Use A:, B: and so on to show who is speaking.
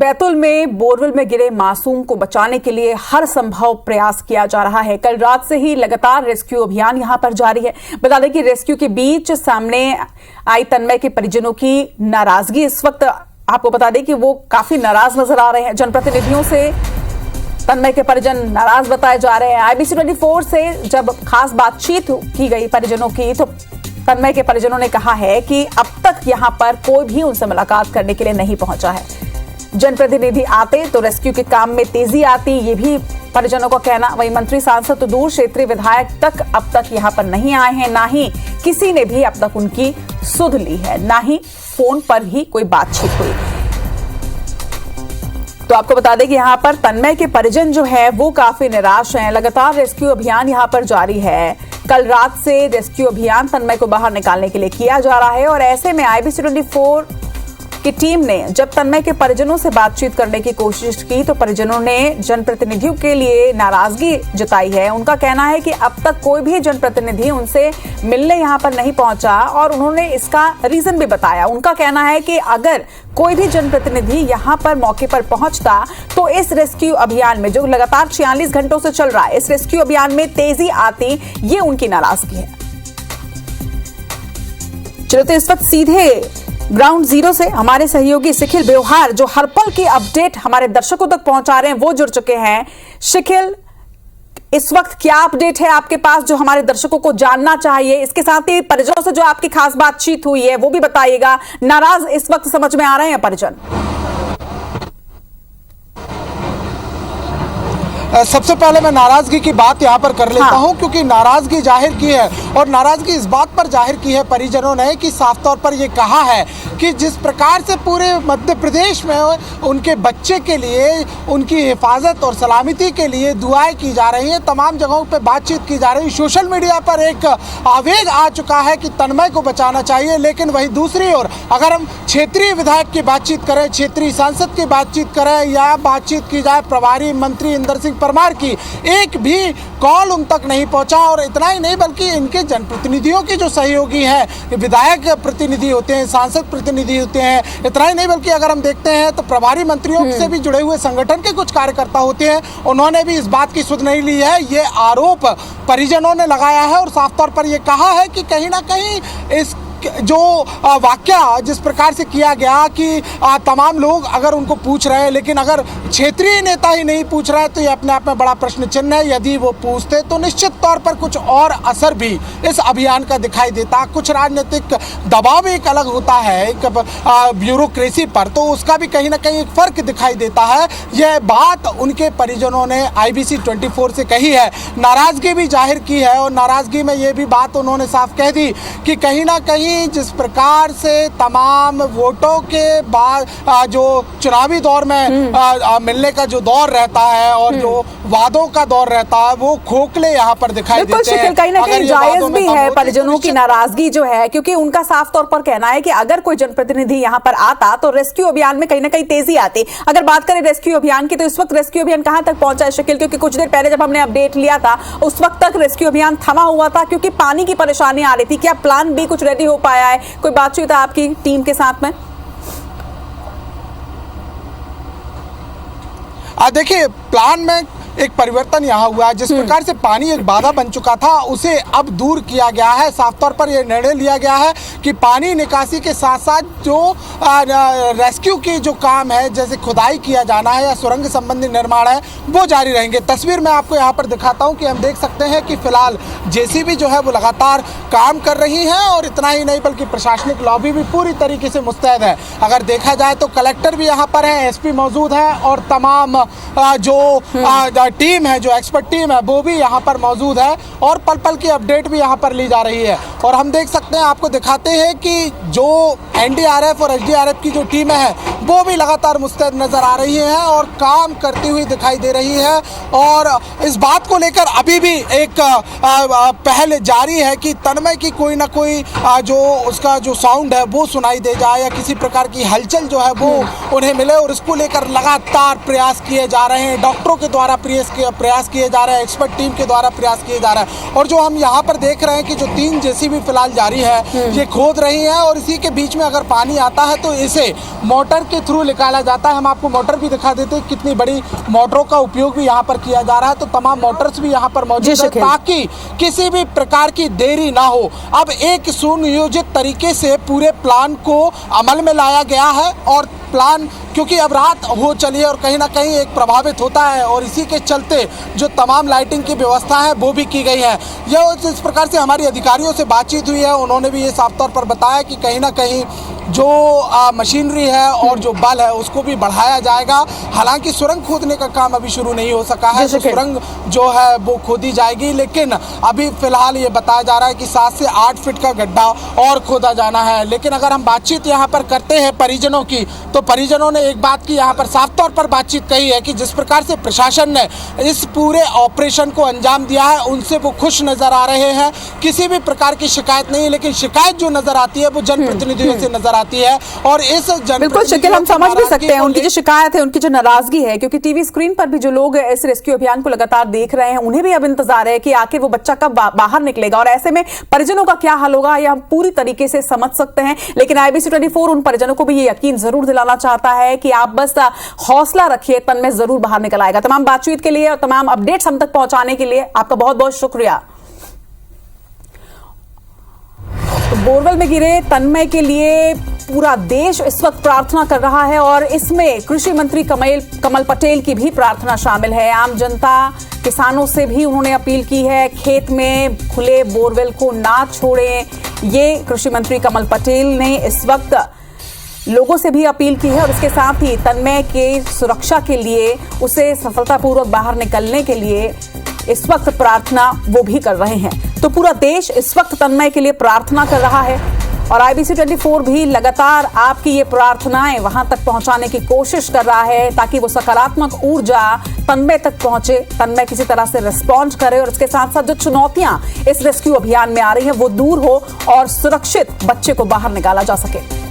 A: बैतूल में बोरवेल में गिरे मासूम को बचाने के लिए हर संभव प्रयास किया जा रहा है। कल रात से ही लगातार रेस्क्यू अभियान यहां पर जारी है। बता दें कि रेस्क्यू के बीच सामने आई तन्मय के परिजनों की नाराजगी। इस वक्त आपको बता दें कि वो काफी नाराज नजर आ रहे हैं। जनप्रतिनिधियों से तन्मय के परिजन नाराज बताए जा रहे हैं। IBC 24 से जब खास बातचीत की गई परिजनों की, तो तन्मय के परिजनों ने कहा है कि अब तक यहां पर कोई भी उनसे मुलाकात करने के लिए नहीं पहुंचा है। जनप्रतिनिधि आते तो रेस्क्यू के काम में तेजी आती, ये भी परिजनों का कहना। वहीं मंत्री, सांसद तो दूर, क्षेत्रीय विधायक तक अब तक यहां पर नहीं आए हैं। ना ही किसी ने भी अब तक उनकी सुध ली है, ना ही फोन पर ही कोई बातचीत हुई। तो आपको बता दें कि यहां पर तन्मय के परिजन जो है वो काफी निराश हैं। लगातार रेस्क्यू अभियान यहां पर जारी है। कल रात से रेस्क्यू अभियान तन्मय को बाहर निकालने के लिए किया जा रहा है और ऐसे में IBC 24 की टीम ने जब तन्मय के परिजनों से बातचीत करने की कोशिश की तो परिजनों ने जनप्रतिनिधियों के लिए नाराजगी जताई है। उनका कहना है कि अब तक कोई भी जनप्रतिनिधि उनसे मिलने यहां पर नहीं पहुंचा और उन्होंने इसका रीजन भी बताया। उनका कहना है कि अगर कोई भी जनप्रतिनिधि यहां पर मौके पर पहुंचता तो इस रेस्क्यू अभियान में, जो लगातार 46 घंटों से चल रहा है, इस रेस्क्यू अभियान में तेजी आती। ये उनकी नाराजगी है। चलो तो इस वक्त सीधे ग्राउंड जीरो से हमारे सहयोगी शिखिल व्यवहार, जो हर पल की अपडेट हमारे दर्शकों तक पहुंचा रहे हैं, वो जुड़ चुके हैं। शिखिल, इस वक्त क्या अपडेट है आपके पास जो हमारे दर्शकों को जानना चाहिए? इसके साथ ही परिजनों से जो आपकी खास बातचीत हुई है वो भी बताइएगा। नाराज इस वक्त समझ में आ रहे हैं परिजन?
B: सबसे पहले मैं नाराजगी की बात यहाँ पर कर लेता हूँ, क्योंकि नाराजगी जाहिर की है और नाराजगी इस बात पर जाहिर की है परिजनों ने कि साफ तौर पर ये कहा है कि जिस प्रकार से पूरे मध्य प्रदेश में उनके बच्चे के लिए, उनकी हिफाजत और सलामती के लिए दुआएं की जा रही हैं, तमाम जगहों पे बातचीत की जा रही है। सोशल मीडिया पर एक आवेग आ चुका है कि तन्मय को बचाना चाहिए, लेकिन वहीं दूसरी ओर अगर हम क्षेत्रीय विधायक की बातचीत करें, क्षेत्रीय सांसद की बातचीत करें या बातचीत की जाए प्रभारी मंत्री इंदर सिंह परमार की, एक भी कॉल उन तक नहीं पहुंचा। और इतना ही नहीं बल्कि इनके जनप्रतिनिधियों के जो सहयोगी हैं, विधायक प्रतिनिधि होते हैं, सांसद प्रतिनिधि होते हैं, इतना ही नहीं बल्कि अगर हम देखते हैं तो प्रभारी मंत्रियों से भी जुड़े हुए संगठन के कुछ कार्यकर्ता होते हैं, उन्होंने भी इस बात की सुध नहीं ली है। ये आरोप परिजनों ने लगाया है और साफ तौर पर यह कहा है कि कहीं ना कहीं इस जो वाकया जिस प्रकार से किया गया कि तमाम लोग अगर उनको पूछ रहे हैं, लेकिन अगर क्षेत्रीय नेता ही नहीं पूछ रहा है तो ये अपने आप में बड़ा प्रश्न चिन्ह है। यदि वो पूछते तो निश्चित तौर पर कुछ और असर भी इस अभियान का दिखाई देता। कुछ राजनीतिक दबाव एक अलग होता है एक ब्यूरोक्रेसी पर, तो उसका भी कहीं ना कहीं एक फर्क दिखाई देता है। यह बात उनके परिजनों ने IBC 24 से कही है, नाराजगी भी जाहिर की है और नाराजगी में ये भी बात उन्होंने साफ कह दी कि कहीं ना कहीं जिस प्रकार से तमाम वोटों के बाद जो चुनावी दौर में मिलने का जो दौर रहता है और जो वादों का दौर रहता है, वो खोखले यहाँ पर दिखाई देते हैं।
A: कहीं ना कहीं जायज भी है परिजनों की नाराजगी जो है, क्योंकि उनका साफ तौर पर कहना है कि अगर कोई जनप्रतिनिधि यहाँ पर आता तो रेस्क्यू अभियान में कहीं ना कहीं तेजी आती। अगर बात करें रेस्क्यू अभियान की, तो इस वक्त रेस्क्यू अभियान कहां तक पहुंचा है शकील? क्योंकि कुछ देर पहले जब हमने अपडेट लिया था उस वक्त तक रेस्क्यू अभियान थमा हुआ था क्योंकि पानी की परेशानी आ रही थी। क्या प्लान बी कुछ रेडी हो पाया है? कोई बातचीत है आपकी टीम के साथ में?
B: देखिए, प्लान में एक परिवर्तन यहाँ हुआ है। जिस प्रकार से पानी एक बाधा बन चुका था उसे अब दूर किया गया है। साफ तौर पर यह निर्णय लिया गया है कि पानी निकासी के साथ साथ जो रेस्क्यू की जो काम है, जैसे खुदाई किया जाना है या सुरंग संबंधी निर्माण है, वो जारी रहेंगे। तस्वीर में आपको यहाँ पर दिखाता हूँ कि हम देख सकते हैं कि फिलहाल JCB जो है वो लगातार काम कर रही है और इतना ही नहीं बल्कि प्रशासनिक लॉबी भी पूरी तरीके से मुस्तैद है। अगर देखा जाए तो कलेक्टर भी यहाँ पर है, SP मौजूद है और तमाम जो टीम है, जो एक्सपर्ट टीम है, वो भी यहाँ पर मौजूद है और पल पल की अपडेट भी यहाँ पर ली जा रही है। और हम देख सकते हैं, आपको दिखाते हैं कि जो NDRF और SDRF की जो टीमें हैं वो भी लगातार मुस्तैद नजर आ रही हैं और काम करती हुई दिखाई दे रही है। और इस बात को लेकर अभी भी एक पहल जारी है कि तन्मय की कोई ना कोई जो उसका जो साउंड है वो सुनाई दे जाए या किसी प्रकार की हलचल जो है वो उन्हें मिले, और इसको लेकर लगातार प्रयास किए जा रहे हैं। डॉक्टरों के द्वारा प्रयास किए जा रहे हैं, एक्सपर्ट टीम के द्वारा प्रयास किए जा रहे हैं। और जो हम यहाँ पर देख रहे हैं कि जो 3 जेसीबी फिलहाल जारी है, ये खोद रही है और इसी के बीच में अगर पानी आता है तो इसे मोटर के थ्रू निकाला जाता है। हम आपको मोटर भी दिखा देते हैं, कितनी बड़ी मोटरों का उपयोग भी यहाँ पर किया जा रहा है। तो तमाम मोटर्स भी यहाँ पर मौजूद है ताकि किसी भी प्रकार की देरी ना हो। अब एक सुनियोजित तरीके से पूरे प्लान को अमल में लाया गया है और प्लान, क्योंकि अब रात हो चली है और कहीं ना कहीं एक प्रभावित होता है और इसी के चलते जो तमाम लाइटिंग की व्यवस्था है वो भी की गई है। यह जिस प्रकार से हमारी अधिकारियों से बातचीत हुई है, उन्होंने भी ये साफ तौर पर बताया कि कहीं ना कहीं जो मशीनरी है और जो बल है उसको भी बढ़ाया जाएगा। हालांकि सुरंग खोदने का काम अभी शुरू नहीं हो सका है, तो सुरंग जो है वो खोदी जाएगी, लेकिन अभी फिलहाल ये बताया जा रहा है कि 7 से 8 फीट का गड्ढा और खोदा जाना है। लेकिन अगर हम बातचीत यहाँ पर करते हैं परिजनों की, तो परिजनों ने एक बात की यहाँ पर साफ तौर पर बातचीत कही है कि जिस प्रकार से प्रशासन ने इस पूरे ऑपरेशन को अंजाम दिया है उनसे वो खुश नजर आ रहे हैं। किसी भी प्रकार की शिकायत नहीं, लेकिन शिकायत जो नजर आती है वो जनप्रतिनिधियों से नजर आती है। और इस
A: बिल्कुल शकील, हम समझ भी सकते हैं उनकी जो शिकायत है, उनकी जो नाराजगी है, क्योंकि टीवी स्क्रीन पर भी जो लोग इस रेस्क्यू अभियान को लगातार देख रहे हैं उन्हें भी अब इंतजार है कि आखिर वो बच्चा कब बाहर निकलेगा और ऐसे में परिजनों का क्या हाल होगा, यह हम पूरी तरीके से समझ सकते हैं। लेकिन IBC 24 उन परिजनों को भी ये यकीन जरूर दिलाना चाहता है कि आप बस हौसला रखिए, तन्मय जरूर बाहर निकल आएगा। तमाम बातचीत के लिए और तमाम अपडेट्स हम तक पहुंचाने के लिए आपका बहुत बहुत शुक्रिया। तो बोरवेल में गिरे तन्मय के लिए पूरा देश इस वक्त प्रार्थना कर रहा है और इसमें कृषि मंत्री कमल पटेल की भी प्रार्थना शामिल है। आम जनता, किसानों से भी उन्होंने अपील की है, खेत में खुले बोरवेल को ना छोड़ें। ये कृषि मंत्री कमल पटेल ने इस वक्त लोगों से भी अपील की है और इसके साथ ही तन्मय के सुरक्षा के लिए, उसे सफलतापूर्वक बाहर निकलने के लिए इस वक्त प्रार्थना वो भी कर रहे हैं। तो पूरा देश इस वक्त तन्मय के लिए प्रार्थना कर रहा है और IBC 24 भी लगातार आपकी ये प्रार्थनाएं वहां तक पहुंचाने की कोशिश कर रहा है ताकि वो सकारात्मक ऊर्जा तन्मय तक पहुंचे, तन्मय किसी तरह से रिस्पॉन्ड करे और इसके साथ साथ जो चुनौतियां इस रेस्क्यू अभियान में आ रही हैं वो दूर हो और सुरक्षित बच्चे को बाहर निकाला जा सके।